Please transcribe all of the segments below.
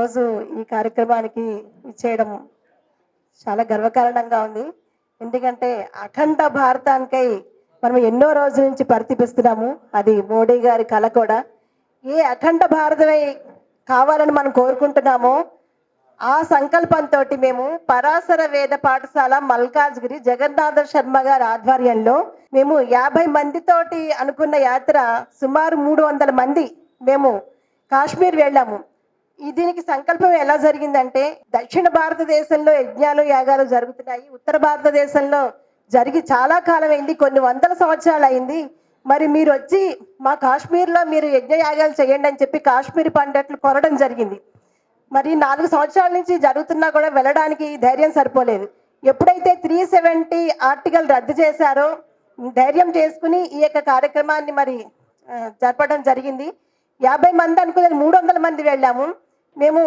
ఈరోజు ఈ కార్యక్రమానికి ఇచ్చేయడం చాలా గర్వకారణంగా ఉంది. ఎందుకంటే అఖండ భారతానికై మనం ఎన్నో రోజుల నుంచి పరితపిస్తున్నాము. అది మోడీ గారి కళ కూడా. ఏ అఖండ భారతమై కావాలని మనం కోరుకుంటున్నామో ఆ సంకల్పంతో మేము పరాశర వేద పాఠశాల మల్కాజ్గిరి జగన్నాథ శర్మ గారి ఆధ్వర్యంలో మేము 50 మందితోటి అనుకున్న యాత్ర సుమారు 300 మంది మేము కాశ్మీర్ వెళ్ళాము. దీనికి సంకల్పం ఎలా జరిగిందంటే, దక్షిణ భారతదేశంలో యజ్ఞాలు యాగాలు జరుగుతున్నాయి. ఉత్తర భారతదేశంలో జరిగి చాలా కాలం అయింది, కొన్ని వందల సంవత్సరాలు అయింది. మరి మీరు వచ్చి మా కాశ్మీర్లో మీరు యజ్ఞ యాగాలు చేయండి అని చెప్పి కాశ్మీర్ పండితులు కోరడం జరిగింది. మరి 4 సంవత్సరాల నుంచి జరుగుతున్నా కూడా వెళ్ళడానికి ధైర్యం సరిపోలేదు. ఎప్పుడైతే 370 ఆర్టికల్ రద్దు చేశారో ధైర్యం చేసుకుని ఈ యొక్క కార్యక్రమాన్ని మరి జరపడం జరిగింది. 50 మంది అనుకున్నది 300 మంది వెళ్ళాము. మేము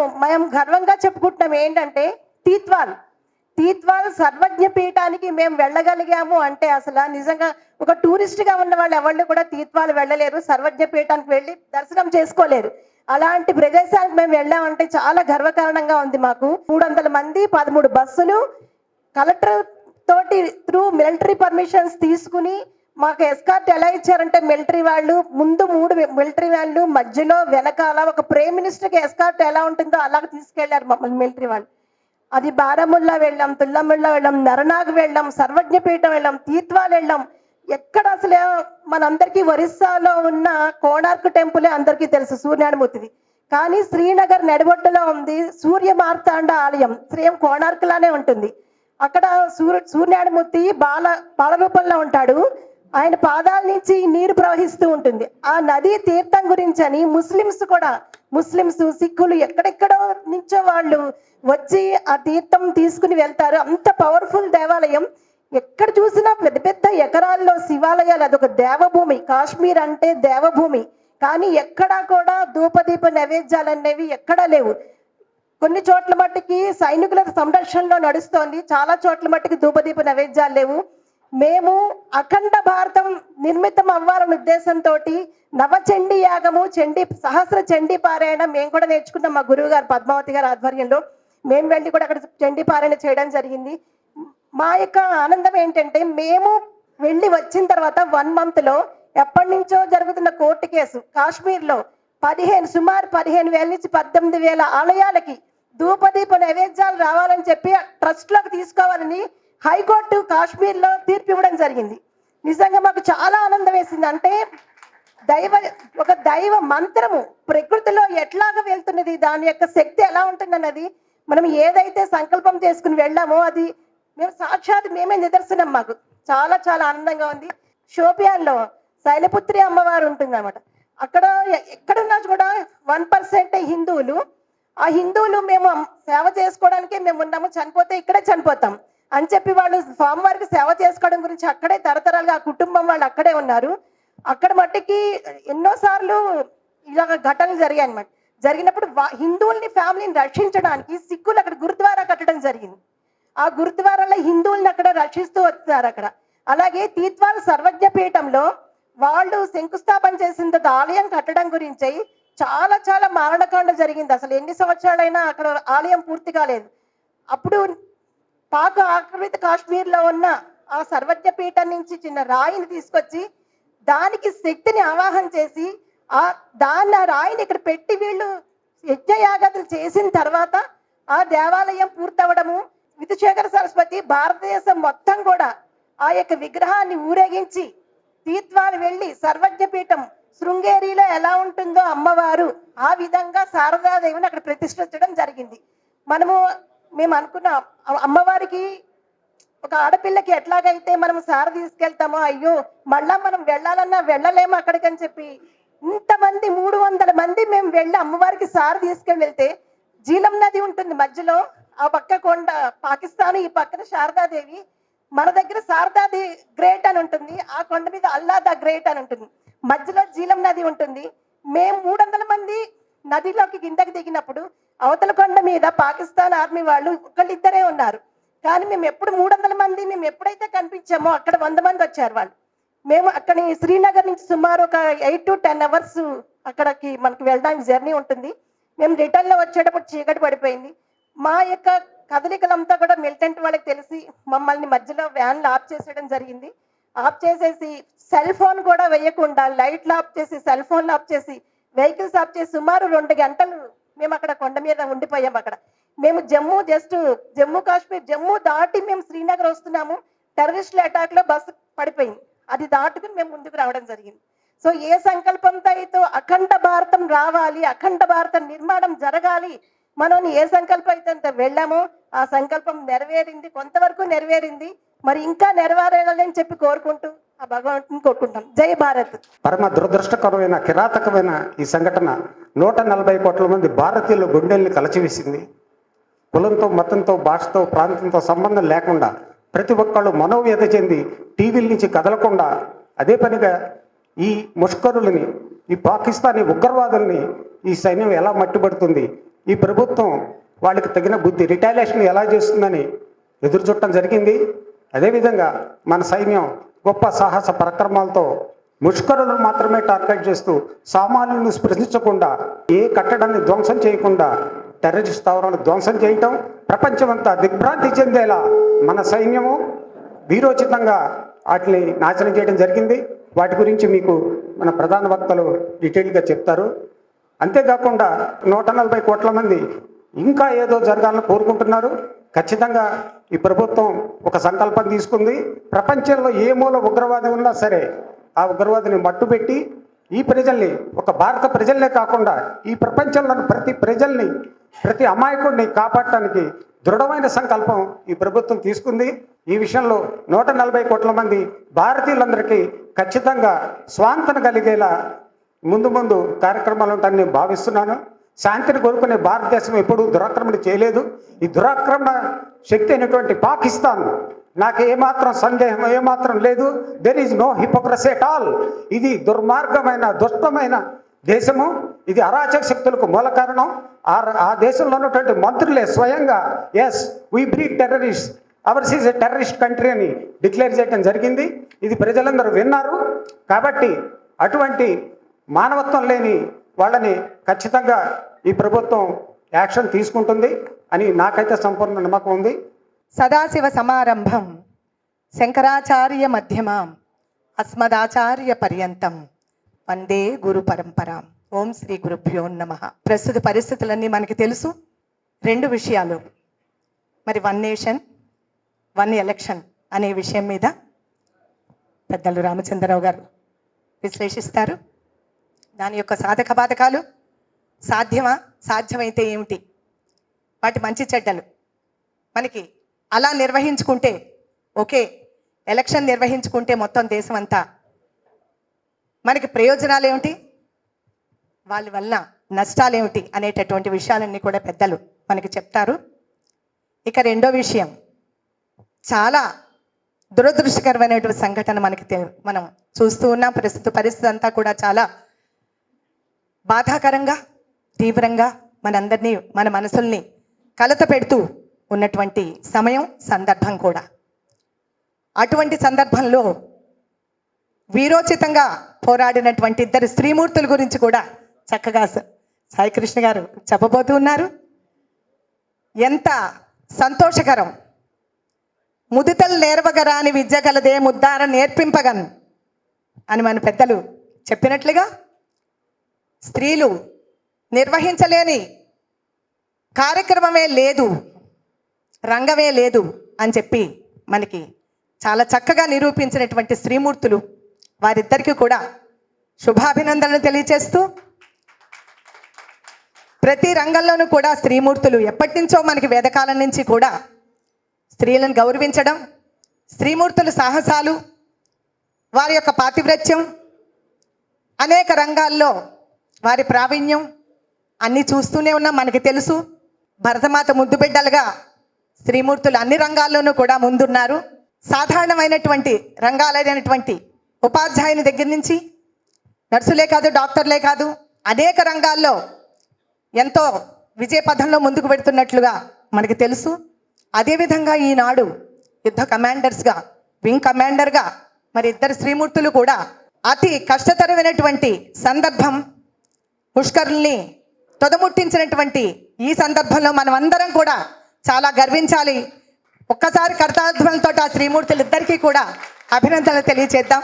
గర్వంగా చెప్పుకుంటున్నాం ఏంటంటే తీత్వాల్ సర్వజ్ఞ పీఠానికి మేము వెళ్ళగలిగాము అంటే అసలు నిజంగా ఒక టూరిస్ట్గా ఉన్న వాళ్ళు ఎవరు కూడా తీత్వాల్ వెళ్ళలేరు, సర్వజ్ఞ పీఠానికి వెళ్ళి దర్శనం చేసుకోలేరు. అలాంటి ప్రదేశానికి మేము వెళ్ళామంటే చాలా గర్వకారణంగా ఉంది మాకు. 300 మంది, 13 బస్సులు, కలెక్టర్ తోటి త్రూ మిలిటరీ పర్మిషన్స్ తీసుకుని మాకు ఎస్కార్ట్ ఎలా ఇచ్చారంటే మిలిటరీ వాళ్ళు ముందు 3 మిలిటరీ వాళ్ళు, మధ్యలో వెనకాల ఒక ప్రైమ్ మినిస్టర్కి ఎస్కార్ట్ ఎలా ఉంటుందో అలాగ తీసుకెళ్లారు మమ్మల్ని మిలిటరీ వాళ్ళు. అది బారాముల్లా వెళ్ళాం, తుల్లముల్లా వెళ్ళాం, నరనాగ్ వెళ్ళాం, సర్వజ్ఞపీఠం వెళ్ళాం, తీత్వాల్ వెళ్ళాం. ఎక్కడ అసలు మనందరికీ ఒరిస్సాలో ఉన్న కోణార్క్ టెంపులే అందరికీ తెలుసు, సూర్యనారాయణమూర్తిది. కానీ శ్రీనగర్ నడిబొడ్డులో ఉంది సూర్య మార్తాండ ఆలయం, సేమ్ కోణార్క్ లానే ఉంటుంది. అక్కడ సూర్యనారాయణమూర్తి బాల రూపంలో ఉంటాడు. ఆయన పాదాల నుంచి నీరు ప్రవహిస్తూ ఉంటుంది. ఆ నదీ తీర్థం గురించి అని ముస్లిమ్స్ సిక్కులు ఎక్కడెక్కడో నుంచో వాళ్ళు వచ్చి ఆ తీర్థం తీసుకుని వెళ్తారు. అంత పవర్ఫుల్ దేవాలయం. ఎక్కడ చూసినా పెద్ద పెద్ద ఎకరాల్లో శివాలయాలు. అదొక దేవభూమి. కాశ్మీర్ అంటే దేవభూమి. కానీ ఎక్కడా కూడా ధూపదీప నైవేద్యాలు అనేవి ఎక్కడా లేవు. కొన్ని చోట్ల మట్టుకి సైనికుల సంరక్షణలో నడుస్తోంది, చాలా చోట్ల మట్టుకి ధూపదీప నైవేద్యాలు లేవు. మేము అఖండ భారతం నిర్మితం అవ్వాలనే ఉద్దేశంతో నవచండీ యాగము, సహస్ర చండీ పారాయణ మేము కూడా నేర్చుకున్నాం. మా గురువు గారు పద్మావతి గారి ఆధ్వర్యంలో మేము వెళ్ళి కూడా అక్కడ చండీ పారాయణ చేయడం జరిగింది. మా యొక్క ఆనందం ఏంటంటే, మేము వెళ్ళి వచ్చిన తర్వాత 1 monthలో ఎప్పటి నుంచో జరుగుతున్న కోర్టు కేసు కాశ్మీర్లో సుమారు 15,000 నుంచి 18,000 ఆలయాలకి ధూపదీప నైవేద్యాలు రావాలని చెప్పి ట్రస్ట్లోకి తీసుకోవాలని హైకోర్టు కాశ్మీర్లో తీర్పు ఇవ్వడం జరిగింది. నిజంగా మాకు చాలా ఆనందం వేసింది. అంటే ఒక దైవ మంత్రము ప్రకృతిలో ఎట్లాగా వెళ్తున్నది, దాని యొక్క శక్తి ఎలా ఉంటుందన్నది మనం ఏదైతే సంకల్పం చేసుకుని వెళ్ళామో అది మేము సాక్షాత్ మేమే నిదర్శనం. మాకు చాలా చాలా ఆనందంగా ఉంది. షోపియాన్లో శైలపుత్రి అమ్మవారు ఉంటుంది అన్నమాట. అక్కడ ఎక్కడున్నా కూడా 1% హిందువులు. ఆ హిందువులు మేము సేవ చేసుకోవడానికే మేము ఉన్నాము, చనిపోతే ఇక్కడే చనిపోతాం అని చెప్పి వాళ్ళు స్వామి వారికి సేవ చేసుకోవడం గురించి అక్కడే తరతరాలుగా ఆ కుటుంబం వాళ్ళు అక్కడే ఉన్నారు. అక్కడ మట్టికి ఎన్నోసార్లు ఇలాగ ఘటనలు జరిగాయి అన్నమాట. జరిగినప్పుడు హిందువుల్ని ఫ్యామిలీని రక్షించడానికి సిక్కులు అక్కడ గురుద్వారా కట్టడం జరిగింది. ఆ గురుద్వారాలో హిందువుల్ని అక్కడ రక్షిస్తూ వస్తున్నారు అక్కడ. అలాగే తీత్వాల్ సర్వజ్ఞ పీఠంలో వాళ్ళు శంకుస్థాపన చేసిన ఆలయం కట్టడం గురించి చాలా చాలా మారణకాండ జరిగింది. అసలు ఎన్ని సంవత్సరాలైనా అక్కడ ఆలయం పూర్తి కాలేదు. అప్పుడు పాక్ ఆక్రమిత కాశ్మీర్లో ఉన్న ఆ సర్వజ్ఞ పీఠం నుంచి చిన్న రాయిని తీసుకొచ్చి దానికి శక్తిని ఆవాహన చేసి ఆ రాయిని ఇక్కడ పెట్టి వీళ్ళు యజ్ఞయాగాదులు చేసిన తర్వాత ఆ దేవాలయం పూర్తవడము. విధుశేఖర సరస్వతి భారతదేశం మొత్తం కూడా ఆ యొక్క విగ్రహాన్ని ఊరేగించి తీత్వాల్ వెళ్ళి సర్వజ్ఞ పీఠం శృంగేరిలో ఎలా ఉంటుందో అమ్మవారు ఆ విధంగా శారదాదేవిని అక్కడ ప్రతిష్ఠించడం జరిగింది. మేము అనుకున్న అమ్మవారికి ఒక ఆడపిల్లకి ఎట్లాగైతే మనం సార తీసుకెళ్తామో, అయ్యో మళ్ళా మనం వెళ్ళాలన్నా వెళ్ళలేము అక్కడికి అని చెప్పి ఇంతమంది 300 మంది మేము వెళ్ళి అమ్మవారికి సార తీసుకెళ్ళి వెళ్తే జీలం నది ఉంటుంది మధ్యలో. ఆ పక్క కొండ పాకిస్తాన్, ఈ పక్కన శారదాదేవి. మన దగ్గర శారదాది గ్రేట్ అని ఉంటుంది, ఆ కొండ మీద అల్లా ద గ్రేట్ అని ఉంటుంది. మధ్యలో జీలం నది ఉంటుంది. మేము 300 మంది నదిలోకి కిందకి దిగినప్పుడు అవతల కొండ మీద పాకిస్తాన్ ఆర్మీ వాళ్ళు ఒకళ్ళిద్దరే ఉన్నారు. కానీ మేము ఎప్పుడు 300 మంది మేము ఎప్పుడైతే కనిపించామో అక్కడ 100 మంది వచ్చారు వాళ్ళు. మేము అక్కడి శ్రీనగర్ నుంచి సుమారు ఒక 8 to 10 hours అక్కడికి మనకి వెళ్ళడానికి జర్నీ ఉంటుంది. మేము రిటర్న్లో వచ్చేటప్పుడు చీకటి పడిపోయింది. మా యొక్క కదలికలంతా కూడా మిలిటెంట్ వాళ్ళకి తెలిసి మమ్మల్ని మధ్యలో వ్యాన్లు ఆఫ్ చేసేయడం జరిగింది. ఆఫ్ చేసేసి సెల్ ఫోన్ కూడా వేయకుండా లైట్లు ఆఫ్ చేసి సెల్ ఫోన్లు ఆఫ్ చేసి వెహికల్స్ ఆఫ్ చేసి సుమారు 2 గంటలు మేము అక్కడ కొండ మీద ఉండిపోయాం. అక్కడ మేము జమ్మూ కాశ్మీర్ జమ్మూ దాటి మేము శ్రీనగర్ వస్తున్నాము. టెర్రరిస్టుల అటాక్లో బస్సు పడిపోయింది. అది దాటుకుని మేము ముందుకు రావడం జరిగింది. సో ఏ సంకల్పంతో అయితే అఖండ భారతం రావాలి, అఖండ భారత నిర్మాణం జరగాలి, మనం ఏ సంకల్పం అయితే వెళ్ళామో ఆ సంకల్పం నెరవేరింది, కొంతవరకు నెరవేరింది. మరి ఇంకా నెరవేరాలని చెప్పి కోరుకుంటూ ఆ భగవంతుని కోరుకుంటాం. జై భారత్. పరమ దురదృష్టకరమైన కిరాతకమైన ఈ సంఘటన 140 కోట్ల మంది భారతీయుల గుండెల్ని కలచివేసింది. కులంతో, మతంతో, భాషతో, ప్రాంతంతో సంబంధం లేకుండా ప్రతి ఒక్కళ్ళు మనోవ్యత చెంది టీవీల నుంచి కదలకుండా అదే పనిగా ఈ ముష్కరులని, ఈ పాకిస్తానీ ఉగ్రవాదుల్ని ఈ సైన్యం ఎలా మట్టిపడుతుంది, ఈ ప్రభుత్వం వాళ్ళకి తగిన బుద్ధి రిటాలియేషన్ ఎలా చేస్తుందని ఎదురు చూడటం జరిగింది. అదేవిధంగా మన సైన్యం గొప్ప సాహస పరాక్రమాలతో ముష్కరులను మాత్రమే టార్గెట్ చేస్తూ సామాన్యులను స్పృశించకుండా, ఏ కట్టడాన్ని ధ్వంసం చేయకుండా టెర్రరిస్ట్ స్థావరాలను ధ్వంసం చేయటం, ప్రపంచమంతా దిగ్భ్రాంతి చెందేలా మన సైన్యము వీరోచితంగా వాటిని నాశనం చేయడం జరిగింది. వాటి గురించి మీకు మన ప్రధాన వక్తలు డీటెయిల్గా చెప్తారు. అంతేకాకుండా 140 కోట్ల మంది ఇంకా ఏదో జరగాలని కోరుకుంటున్నారు. ఖచ్చితంగా ఈ ప్రభుత్వం ఒక సంకల్పం తీసుకుంది. ప్రపంచంలో ఏ మూల ఉగ్రవాది ఉన్నా సరే ఆ ఉగ్రవాదిని మట్టుబెట్టి ఈ ప్రజల్ని, ఒక భారత ప్రజల్నే కాకుండా ఈ ప్రపంచంలోని ప్రతి ప్రజల్ని, ప్రతి అమాయకుడిని కాపాడటానికి దృఢమైన సంకల్పం ఈ ప్రభుత్వం తీసుకుంది. ఈ విషయంలో 140 కోట్ల మంది భారతీయులందరికీ ఖచ్చితంగా స్వాంతన కలిగేలా ముందు కార్యక్రమాలు ఉంటాయని నేను భావిస్తున్నాను. శాంతిని కోరుకునే భారతదేశం ఎప్పుడూ దురాక్రమణ చేయలేదు. ఈ దురాక్రమణ శక్తి అయినటువంటి పాకిస్తాన్, నాకు ఏమాత్రం సందేహం ఏమాత్రం లేదు. There is no hypocrisy at all. ఇది దుర్మార్గమైన, దుష్టమైన దేశము. ఇది అరాచక శక్తులకు మూల కారణం. ఆ దేశంలో ఉన్నటువంటి మంత్రులే స్వయంగా as we breed terrorist, ours is a terrorist country అని డిక్లేర్ చేయడం జరిగింది. ఇది ప్రజలందరూ విన్నారు. కాబట్టి అటువంటి మానవత్వం లేని వాళ్ళని ఖచ్చితంగా ఈ ప్రభుత్వం యాక్షన్ తీసుకుంటుంది అని నాకైతే సంపూర్ణ నమ్మకం ఉంది. సదాశివ సమారంభం శంకరాచార్య మధ్యమాం అస్మదాచార్య పర్యంతం వందే గురు పరంపరాం. ఓం శ్రీ గురుభ్యో నమః. ప్రస్తుత పరిస్థితులన్నీ మనకి తెలుసు. 2 విషయాలు, మరి 1 నేషన్ 1 ఎలక్షన్ అనే విషయం మీద పెద్దలు రామచంద్రరావు గారు విశ్లేషిస్తారు. దాని యొక్క సాధక బాధకాలు, సాధ్యమా, సాధ్యమైతే ఏమిటి, వాటి మంచి చెడ్డలు మనకి అలా నిర్వహించుకుంటే, ఓకే ఎలక్షన్ నిర్వహించుకుంటే మొత్తం దేశం అంతా మనకి ప్రయోజనాలు ఏమిటి, వాళ్ళ వల్ల నష్టాలు ఏమిటి అనేటటువంటి విషయాలన్నీ కూడా పెద్దలు మనకి చెప్తారు. ఇక 2వ విషయం, చాలా దురదృష్టకరమైనటువంటి సంఘటన మనం చూస్తూ ఉన్నాం. ప్రస్తుత పరిస్థితి అంతా కూడా చాలా బాధాకరంగా, తీవ్రంగా మనందరినీ, మన మనసుల్ని కలత పెడుతూ ఉన్నటువంటి సమయం, సందర్భం కూడా. అటువంటి సందర్భంలో వీరోచితంగా పోరాడినటువంటి 2 స్త్రీమూర్తుల గురించి కూడా చక్కగా సాయికృష్ణ గారు చెప్పబోతూ ఉన్నారు. ఎంత సంతోషకరం. ముదితలు నేర్వగరాని విద్య గలదే ముద్దార నేర్పింపగన్ అని మన పెద్దలు చెప్పినట్లుగా స్త్రీలు నిర్వహించలేని కార్యక్రమమే లేదు, రంగమే లేదు అని చెప్పి మనకి చాలా చక్కగా నిరూపించినటువంటి స్త్రీమూర్తులు, వారిద్దరికీ కూడా శుభాభినందనలు తెలియజేస్తూ, ప్రతి రంగంలోనూ కూడా స్త్రీమూర్తులు ఎప్పటి నుంచో మనకి వేదకాలం నుంచి కూడా స్త్రీలను గౌరవించడం, స్త్రీమూర్తుల సాహసాలు, వారి యొక్క పాతివ్రత్యం, అనేక రంగాల్లో వారి ప్రావీణ్యం అన్నీ చూస్తూనే ఉన్నాం. మనకి తెలుసు, భరతమాత ముద్దు బిడ్డలుగా స్త్రీమూర్తులు అన్ని రంగాల్లోనూ కూడా ముందున్నారు. సాధారణమైనటువంటి రంగాలైనటువంటి ఉపాధ్యాయుని దగ్గర నుంచి నర్సులే కాదు, డాక్టర్లే కాదు, అనేక రంగాల్లో ఎంతో విజయపథంలో ముందుకు పెడుతున్నట్లుగా మనకి తెలుసు. అదేవిధంగా ఈనాడు యుద్ధ కమాండర్స్గా, వింగ్ కమాండర్గా మరి 2 స్త్రీమూర్తులు కూడా అతి కష్టతరమైనటువంటి సందర్భం, ముష్కరుల్ని తొదముట్టించినటువంటి ఈ సందర్భంలో మనం అందరం కూడా చాలా గర్వించాలి. ఒక్కసారి కర్తాధ్వంతో ఆ శ్రీమూర్తులు ఇద్దరికీ కూడా అభినందనలు తెలియజేద్దాం.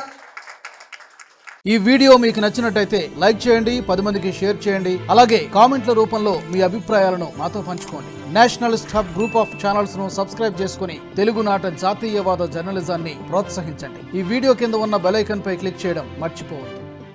ఈ వీడియో మీకు నచ్చినట్టయితే లైక్ చేయండి, 10 మందికి షేర్ చేయండి. అలాగే కామెంట్ల రూపంలో మీ అభిప్రాయాలను మాతో పంచుకోండి. Nationalist hub group of channels ను సబ్స్క్రైబ్ చేసుకుని తెలుగునాట జాతీయవాద జర్నలిజాన్ని ప్రోత్సహించండి. ఈ వీడియో కింద ఉన్న బెల్ ఐకాన్ పై క్లిక్ చేయడం మర్చిపోవద్దు.